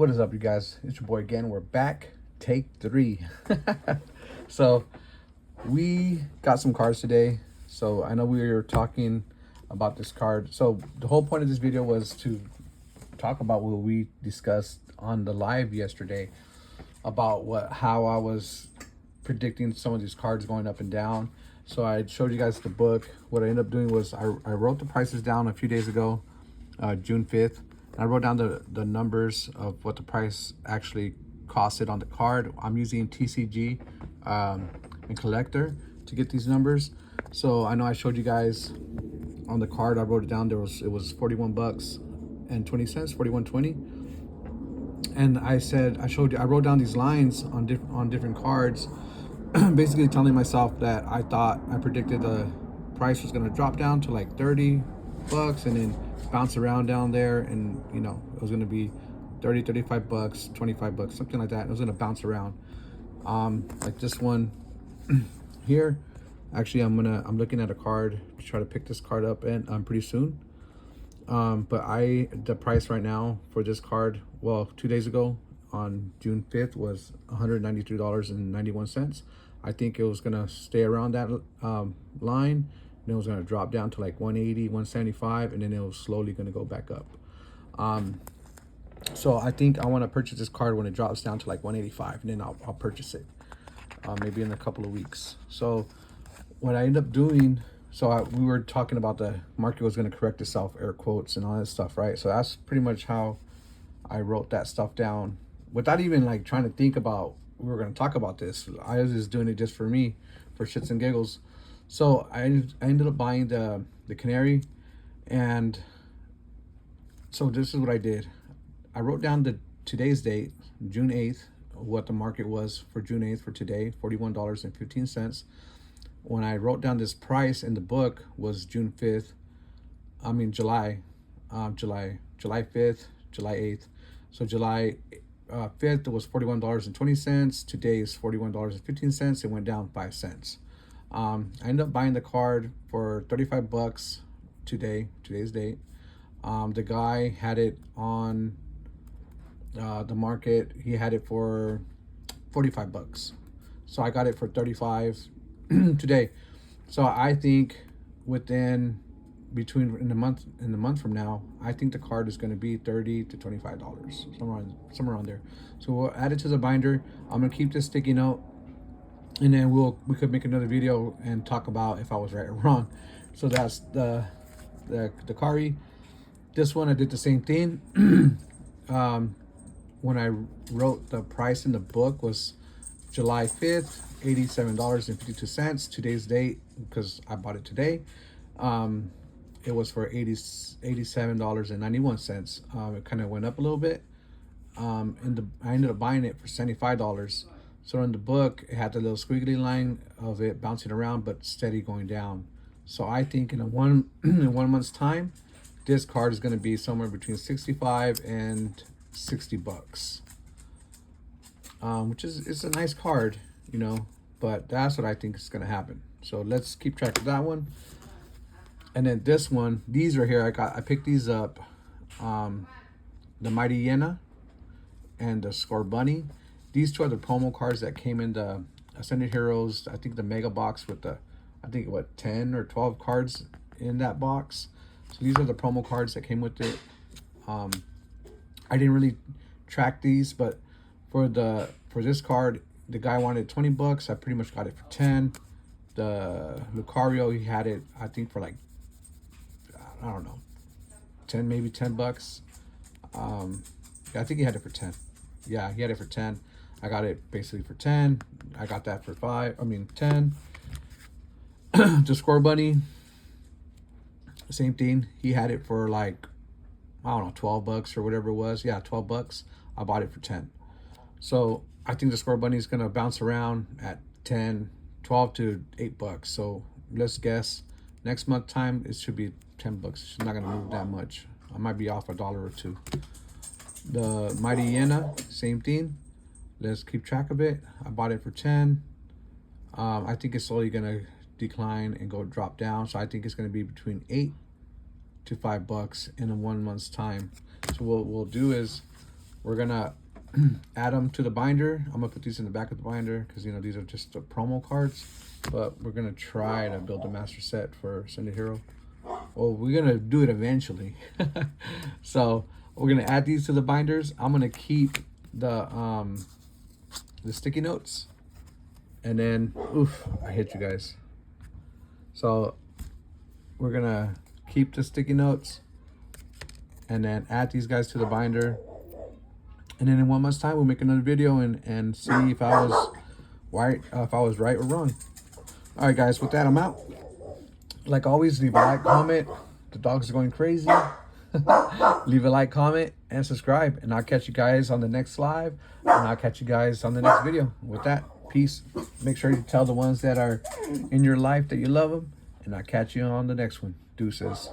What is up, you guys? It's your boy again. We're back. Take 3. So we got some cards today. So I know we were talking about this card. So the whole point of this video was to talk about what we discussed on the live yesterday about how I was predicting some of these cards going up and down. So I showed you guys the book. What I ended up doing was I wrote the prices down a few days ago, June 5th. I wrote down the numbers of what the price actually costed on the card. I'm using TCG and Collector to get these numbers. So I know I showed you guys on the card. I wrote it down. It was 41 bucks and 20 cents, 41.20. And I wrote down these lines on different cards, basically telling myself that I predicted the price was gonna drop down to like 30 bucks and then bounce around down there, and it was gonna be 30, 35 bucks, 25 bucks, something like that. It was gonna bounce around. Like this one here. Actually, I'm looking at a card to try to pick this card up and pretty soon. But the price right now for this card, well, 2 days ago on June 5th was $193.91. I think it was gonna stay around that line, and it was gonna drop down to like 180, 175, and then it was slowly gonna go back up. So I think I want to purchase this card when it drops down to like 185, and then I'll purchase it maybe in a couple of weeks. So what I end up doing, we were talking about the market was going to correct itself, air quotes, and all that stuff, right? So that's pretty much how I wrote that stuff down without even like trying to think about we were going to talk about this. I was just doing it just for me, for shits and giggles. So I ended up buying the Canary, and so this is what I did. I wrote down today's date, June 8th, what the market was for June 8th for today, $41.15. When I wrote down this price in the book was July 5th, July 8th. So July 5th, it was $41.20. Today is $41.15. It went down 5 cents. I ended up buying the card for 35 bucks today's date. The guy had it on the market. He had it for 45 bucks. So I got it for 35 today. So I think in the month from now, I think the card is going to be $30 to $25, somewhere around there. So we'll add it to the binder. I'm gonna keep this sticky note, and then we could make another video and talk about if I was right or wrong. So that's the Kari. This one I did the same thing. When I wrote the price in the book was July 5th, $87.52. Today's date, because I bought it today, it was for $87.91. It kind of went up a little bit. I ended up buying it for $75. So in the book, it had the little squiggly line of it bouncing around, but steady going down. So I think in in 1 month's time, this card is going to be somewhere between 65 and 60 bucks, which is a nice card, but that's what I think is going to happen. So let's keep track of that one. And then this one, these are here. I picked these up, the Mighty Yena and the Score Bunny. These two are the promo cards that came in the Ascended Heroes, I think the mega box with 10 or 12 cards in that box. So these are the promo cards that came with it. I didn't really track these, but for this card, the guy wanted 20 bucks. I pretty much got it for 10. The Lucario, he had it, I think, for like, I don't know, 10, maybe 10 bucks. Yeah, I think he had it for 10. Yeah, he had it for 10. I got it basically for 10. I got that for 10. The Score Bunny, same thing. He had it for like, I don't know, 12 bucks or whatever it was. Yeah, 12 bucks. I bought it for 10. So I think the Score Bunny is going to bounce around at 12 to 8 bucks. So let's guess next month time, it should be 10 bucks. It's not going to move that much. I might be off $1 or $2. The Mighty Yena, same thing. Let's keep track of it. I bought it for 10. I think it's slowly going to decline and drop down. So I think it's going to be between 8 to $5 in a 1 month's time. So what we'll do is We're gonna add them to the binder. I'm gonna put these in the back of the binder because you know these are just the promo cards. But we're gonna try to build a master set for Sunday Hero. Well, we're gonna do it eventually. So we're gonna add these to the binders. I'm gonna keep the sticky notes, and then oof, I hit you guys. So we're gonna keep the sticky notes, and then add these guys to the binder. And then in 1 month's time, we'll make another video and see if I was right, or wrong. All right, guys. With that, I'm out. Like always, leave a like, comment. The dogs are going crazy. Leave a like, comment, and subscribe. And I'll catch you guys on the next live. And I'll catch you guys on the next video. With that, peace. Make sure you tell the ones that are in your life that you love them. And I'll catch you on the next one. Deuces.